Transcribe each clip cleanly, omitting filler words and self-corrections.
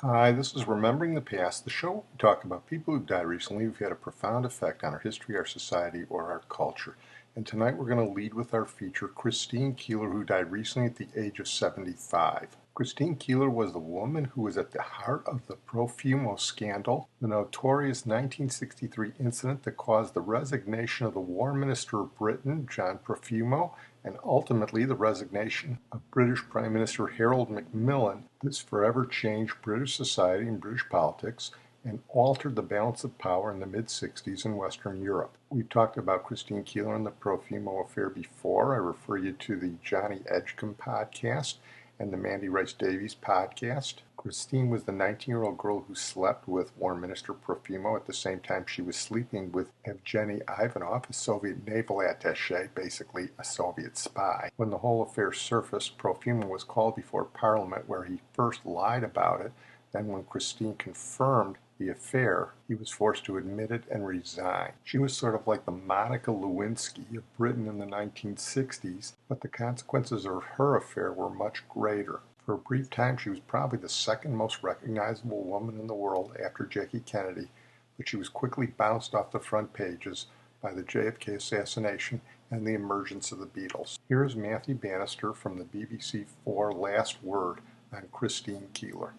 Hi, this is Remembering the Past, the show. We talk about people who've died recently who've had a profound effect on our history, our society, or our culture. And tonight we're going to lead with our feature, Christine Keeler, who died recently at the age of 75. Christine Keeler was the woman who was at the heart of the Profumo scandal, the notorious 1963 incident that caused the resignation of the War Minister of Britain, John Profumo, and ultimately the resignation of British Prime Minister Harold MacMillan. This forever changed British society and British politics and altered the balance of power in the mid-60s in Western Europe. We've talked about Christine Keeler and the Profumo affair before. I refer you to the Johnny Edgecombe podcast and the Mandy Rice Davies podcast. Christine was the 19-year-old girl who slept with War Minister Profumo at the same time she was sleeping with Yevgeny Ivanov, a Soviet naval attaché, basically a Soviet spy. When the whole affair surfaced, Profumo was called before Parliament, where he first lied about it. Then when Christine confirmed the affair, he was forced to admit it and resign. She was sort of like the Monica Lewinsky of Britain in the 1960s, but the consequences of her affair were much greater. For a brief time, she was probably the second most recognizable woman in the world after Jackie Kennedy, but she was quickly bounced off the front pages by the JFK assassination and the emergence of the Beatles. Here is Matthew Bannister from the BBC 4 Last Word on Christine Keeler.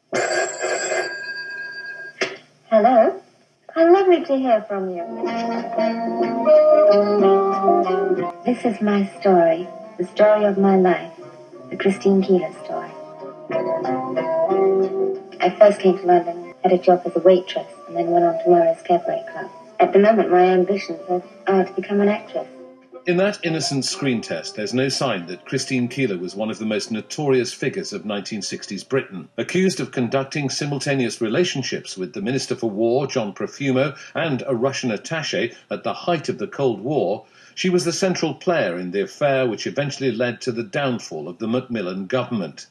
Hello. How lovely to hear from you. This is my story, the story of my life, the Christine Keeler story. I first came to London, had a job as a waitress, and then went on to Murray's Cabaret Club. At the moment, my ambitions are to become an actress. In that innocent screen test, there's no sign that Christine Keeler was one of the most notorious figures of 1960s Britain. Accused of conducting simultaneous relationships with the Minister for War, John Profumo, and a Russian attaché at the height of the Cold War, she was the central player in the affair which eventually led to the downfall of the MacMillan government.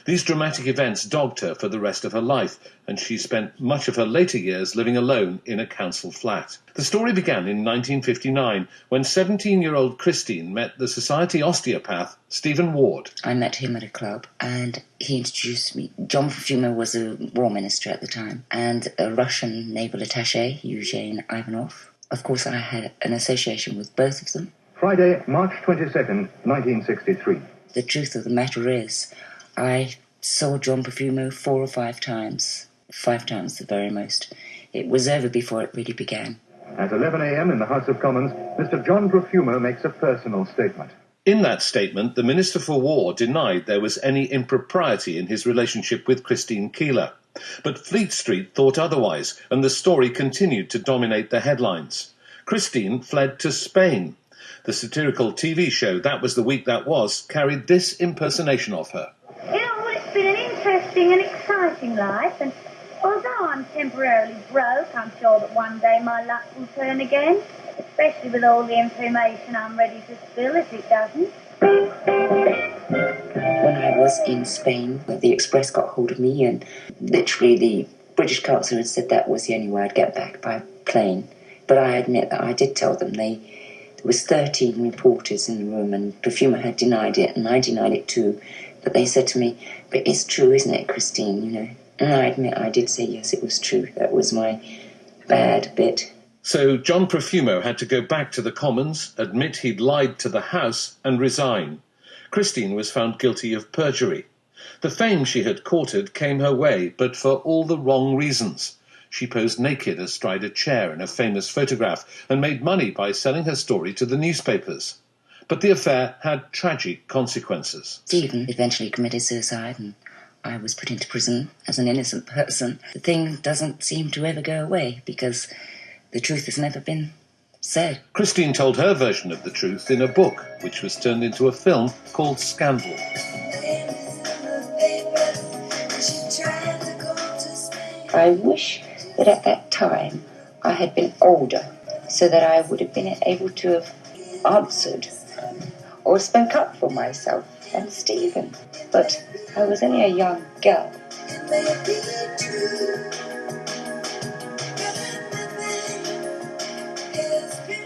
These dramatic events dogged her for the rest of her life, and she spent much of her later years living alone in a council flat. The story began in 1959, when 17-year-old Christine met the society osteopath Stephen Ward. I met him at a club, and he introduced me. John Profumo was a war minister at the time, and a Russian naval attaché, Yevgeny Ivanov. Of course, I had an association with both of them. Friday, March 22nd, 1963. The truth of the matter is, I saw John Profumo 4 or 5 times. 5 times, the very most. It was over before it really began. At 11 a.m. in the House of Commons, Mr. John Profumo makes a personal statement. In that statement, the Minister for War denied there was any impropriety in his relationship with Christine Keeler. But Fleet Street thought otherwise, and the story continued to dominate the headlines. Christine fled to Spain. The satirical TV show That Was the Week That Was carried this impersonation of her. It's been an interesting and exciting life, and although I'm temporarily broke, I'm sure that one day my luck will turn again, especially with all the information I'm ready to spill if it doesn't. When I was in Spain, the Express got hold of me, and literally the British council had said that was the only way I'd get back by plane. But I admit that I did tell them. There was 13 reporters in the room, and Profumo had denied it, and I denied it too. But they said to me, "But it's true, isn't it, Christine, you know?" And I admit I did say yes, it was true. That was my bad bit. So John Profumo had to go back to the Commons, admit he'd lied to the House, and resign. Christine was found guilty of perjury. The fame she had courted came her way, but for all the wrong reasons. She posed naked astride a chair in a famous photograph and made money by selling her story to the newspapers. But the affair had tragic consequences. Stephen eventually committed suicide, and I was put into prison as an innocent person. The thing doesn't seem to ever go away because the truth has never been said. Christine told her version of the truth in a book, which was turned into a film called Scandal. I wish that at that time I had been older, so that I would have been able to have answered or spoke up for myself and Stephen. But I was only a young girl.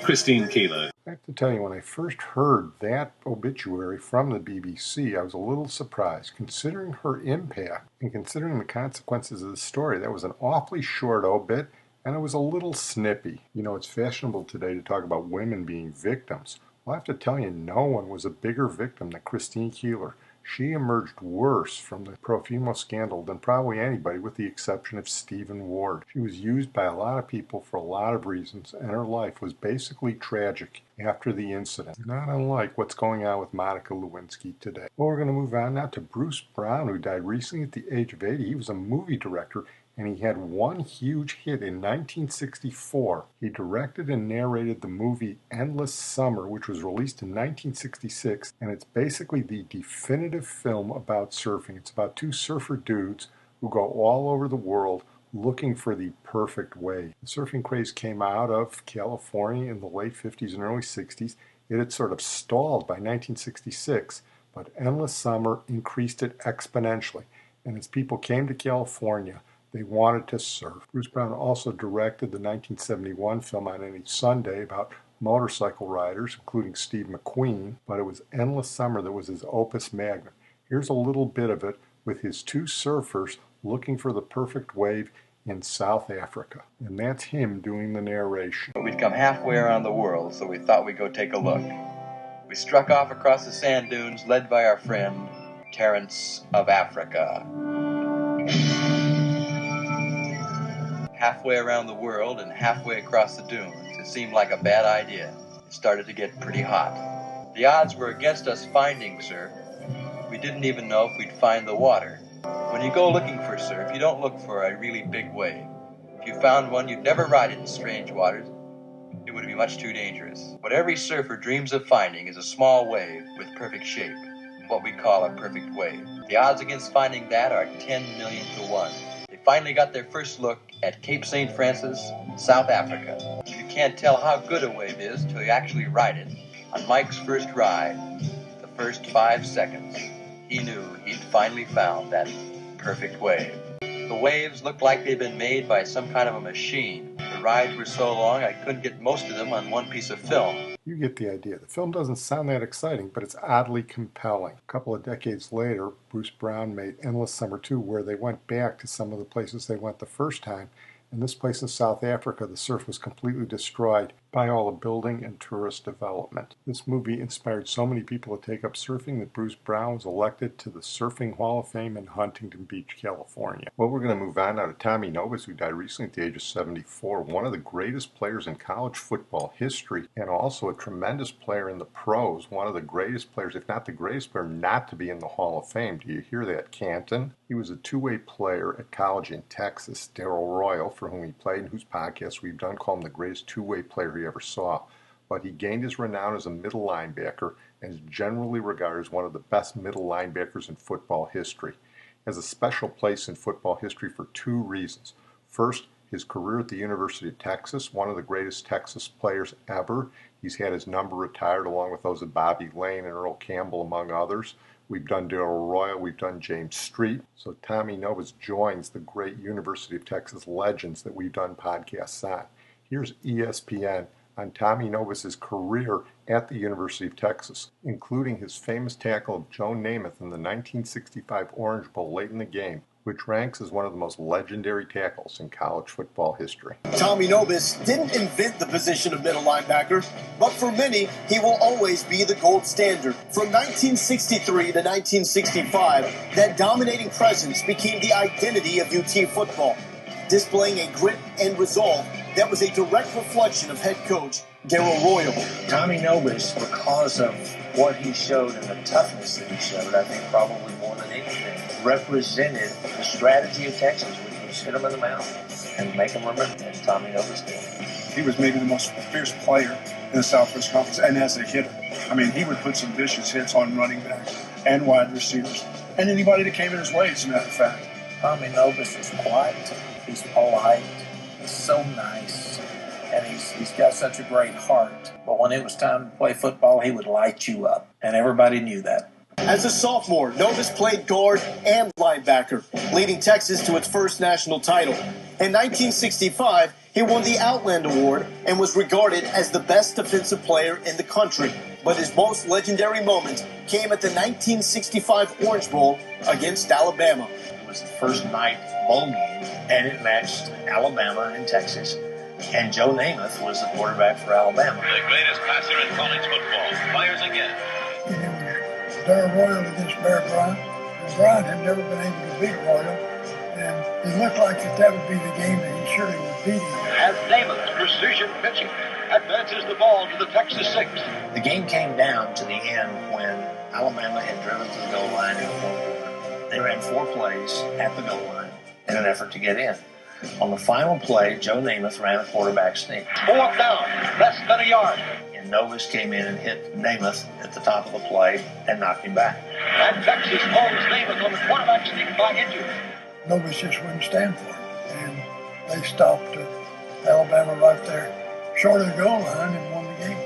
Christine Keeler. I have to tell you, when I first heard that obituary from the BBC, I was a little surprised. Considering her impact and considering the consequences of the story, that was an awfully short obit, and it was a little snippy. You know, it's fashionable today to talk about women being victims. Well, I have to tell you, no one was a bigger victim than Christine Keeler. She emerged worse from the Profumo scandal than probably anybody, with the exception of Stephen Ward. She was used by a lot of people for a lot of reasons, and her life was basically tragic after the incident, not unlike what's going on with Monica Lewinsky today. Well, we're going to move on now to Bruce Brown, who died recently at the age of 80. He was a movie director, and he had one huge hit in 1964. He directed and narrated the movie Endless Summer, which was released in 1966, and it's basically the definitive film about surfing. It's about two surfer dudes who go all over the world looking for the perfect wave. The surfing craze came out of California in the late 50s and early 60s. It had sort of stalled by 1966, but Endless Summer increased it exponentially. And as people came to California, they wanted to surf. Bruce Brown also directed the 1971 film On Any Sunday about motorcycle riders, including Steve McQueen, but it was Endless Summer that was his opus magnum. Here's a little bit of it with his two surfers looking for the perfect wave in South Africa. And that's him doing the narration. We'd come halfway around the world, so we thought we'd go take a look. We struck off across the sand dunes, led by our friend, Terence of Africa. Halfway around the world and halfway across the dunes, it seemed like a bad idea. It started to get pretty hot. The odds were against us finding surf. We didn't even know if we'd find the water. When you go looking for surf, you don't look for a really big wave. If you found one, you'd never ride it in strange waters. It would be much too dangerous. What every surfer dreams of finding is a small wave with perfect shape, what we call a perfect wave. The odds against finding that are 10 million to 1. They finally got their first look at Cape St. Francis, South Africa. You can't tell how good a wave is till you actually ride it. On Mike's first ride, the first 5 seconds, he knew he'd finally found that perfect wave. The waves looked like they'd been made by some kind of a machine. The rides were so long I couldn't get most of them on one piece of film. You get the idea. The film doesn't sound that exciting, but it's oddly compelling. A couple of decades later, Bruce Brown made Endless Summer 2, where they went back to some of the places they went the first time. In this place in South Africa, the surf was completely destroyed by all the building and tourist development. This movie inspired so many people to take up surfing that Bruce Brown was elected to the Surfing Hall of Fame in Huntington Beach, California. Well, we're going to move on now to Tommy Nobis, who died recently at the age of 74, one of the greatest players in college football history, and also a tremendous player in the pros, one of the greatest players, if not the greatest player, not to be in the Hall of Fame. Do you hear that, Canton? He was a two-way player at college in Texas. Darrell Royal, for whom he played and whose podcast we've done, called him the greatest two-way player he ever saw. But he gained his renown as a middle linebacker and is generally regarded as one of the best middle linebackers in football history. He has a special place in football history for two reasons. First, his career at the University of Texas, one of the greatest Texas players ever. He's had his number retired along with those of Bobby Lane and Earl Campbell, among others. We've done Darrell Royal, we've done James Street. So Tommy Nobis joins the great University of Texas legends that we've done podcasts on. Here's ESPN on Tommy Nobis' career at the University of Texas, including his famous tackle of Joe Namath in the 1965 Orange Bowl late in the game, which ranks as one of the most legendary tackles in college football history. Tommy Nobis didn't invent the position of middle linebacker, but for many, he will always be the gold standard. From 1963 to 1965, that dominating presence became the identity of UT football, displaying a grit and resolve that was a direct reflection of head coach Darrell Royal. Tommy Nobis, because of what he showed and the toughness that he showed, I think probably more than anything, represented the strategy of Texas, which was hit him in the mouth and make him remember. And Tommy Nobis did. He was maybe the most fierce player in the Southwest Conference, and as a hitter. I mean, he would put some vicious hits on running backs and wide receivers, and anybody that came in his way, as a matter of fact. Tommy Nobis is quiet. He's polite. He's so nice. And he's got such a great heart. But when it was time to play football, he would light you up. And everybody knew that. As a sophomore, Nobis played guard and linebacker, leading Texas to its first national title. In 1965, he won the Outland Award and was regarded as the best defensive player in the country. But his most legendary moment came at the 1965 Orange Bowl against Alabama. It was the first night bowl game, and it matched Alabama and Texas. And Joe Namath was the quarterback for Alabama. The greatest passer in college football fires again. Darrell Royal against Bear Bryant. And Bryant had never been able to beat Royal. And it looked like that would be the game that he surely would beat him. As Namath's precision pitching advances the ball to the Texas 6. The game came down to the end when Alabama had driven to the goal line in the fourth quarter. They ran 4 plays at the goal line in an effort to get in. On the final play, Joe Namath ran a quarterback sneak. 4th down, less than a yard. And Nobis came in and hit Namath at the top of the play and knocked him back. And Texas holds Namath on the quarterback sneak by injury. Nobis just wouldn't stand for it. And they stopped Alabama right there, short of the goal line, and won the game.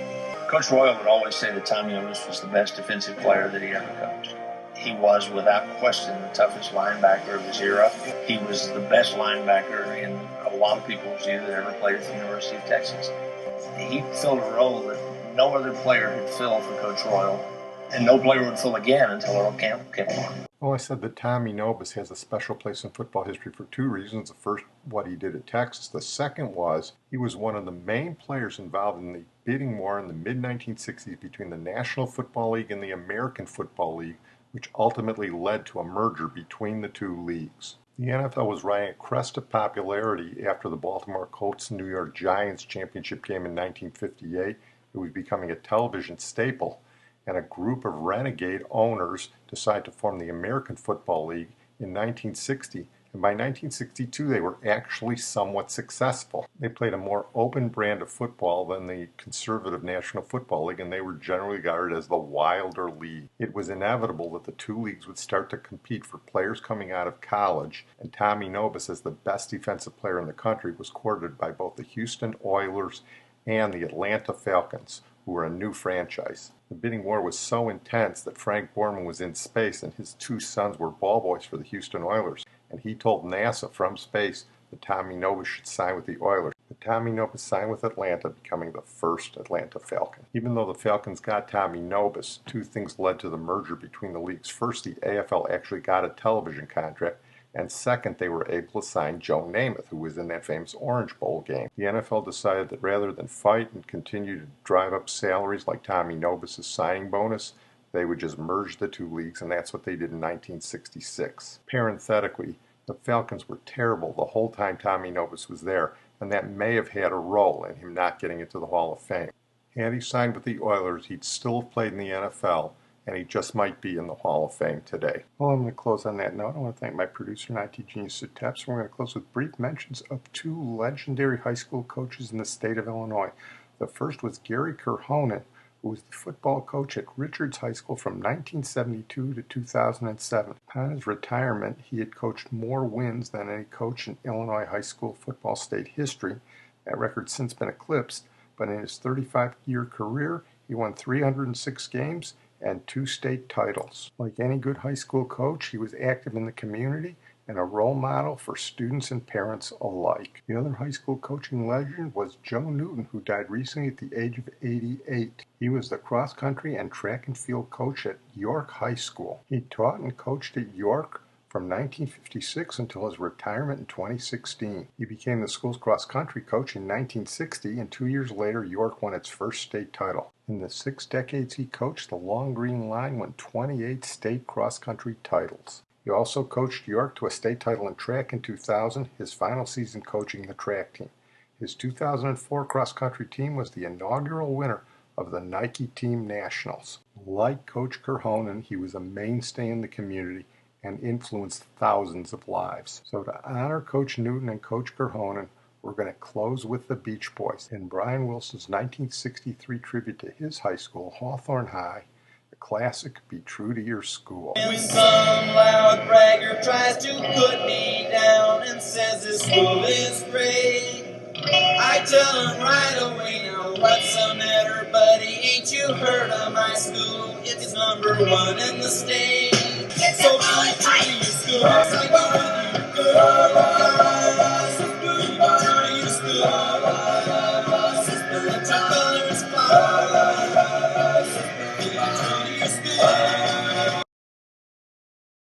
Coach Royal would always say that Tommy Nobis was the best defensive player that he ever coached. He was, without question, the toughest linebacker of his era. He was the best linebacker in a lot of people's view that ever played at the University of Texas. He filled a role that no other player had filled for Coach Royal, and no player would fill again until Earl Campbell came along. Well, I said that Tommy Nobis has a special place in football history for 2 reasons. The first, what he did at Texas. The second was he was one of the main players involved in the bidding war in the mid-1960s between the National Football League and the American Football League, which ultimately led to a merger between the 2 leagues. The NFL was riding a crest of popularity after the Baltimore Colts and New York Giants championship game in 1958. It was becoming a television staple, and a group of renegade owners decided to form the American Football League in 1960, and by 1962 they were actually somewhat successful. They played a more open brand of football than the conservative National Football League, and they were generally regarded as the wilder league. It was inevitable that the 2 leagues would start to compete for players coming out of college, and Tommy Nobis, as the best defensive player in the country, was courted by both the Houston Oilers and the Atlanta Falcons, who were a new franchise. The bidding war was so intense that Frank Borman was in space and his 2 sons were ball boys for the Houston Oilers, and he told NASA from space that Tommy Nobis should sign with the Oilers. But Tommy Nobis signed with Atlanta, becoming the first Atlanta Falcon. Even though the Falcons got Tommy Nobis, 2 things led to the merger between the leagues. First, the AFL actually got a television contract, and second, they were able to sign Joe Namath, who was in that famous Orange Bowl game. The NFL decided that rather than fight and continue to drive up salaries like Tommy Nobis' signing bonus, they would just merge the 2 leagues, and that's what they did in 1966. Parenthetically, the Falcons were terrible the whole time Tommy Nobis was there, and that may have had a role in him not getting into the Hall of Fame. Had he signed with the Oilers, he'd still have played in the NFL, and he just might be in the Hall of Fame today. Well, I'm going to close on that note. I want to thank my producer and IT genius, Sid Tepps. We're going to close with brief mentions of 2 legendary high school coaches in the state of Illinois. The first was Gary Korhonen, who was the football coach at Richards High School from 1972 to 2007. Upon his retirement, he had coached more wins than any coach in Illinois high school football state history. That record's since been eclipsed, but in his 35-year career, he won 306 games and 2 state titles. Like any good high school coach, he was active in the community and a role model for students and parents alike. The other high school coaching legend was Joe Newton, who died recently at the age of 88. He was the cross-country and track and field coach at York High School. He taught and coached at York from 1956 until his retirement in 2016. He became the school's cross-country coach in 1960, and 2 years later, York won its first state title. In the 6 decades he coached, the Long Green Line won 28 state cross-country titles. He also coached York to a state title in track in 2000, his final season coaching the track team. His 2004 cross-country team was the inaugural winner of the Nike Team Nationals. Like Coach Korhonen, he was a mainstay in the community and influenced thousands of lives. So to honor Coach Newton and Coach Korhonen, we're going to close with the Beach Boys in Brian Wilson's 1963 tribute to his high school, Hawthorne High, the classic Be True to Your School. When some loud bragger tries to put me down and says this school is great, I tell him right away, now what's the matter, buddy? Ain't you heard of my school? It's #1 in the state. So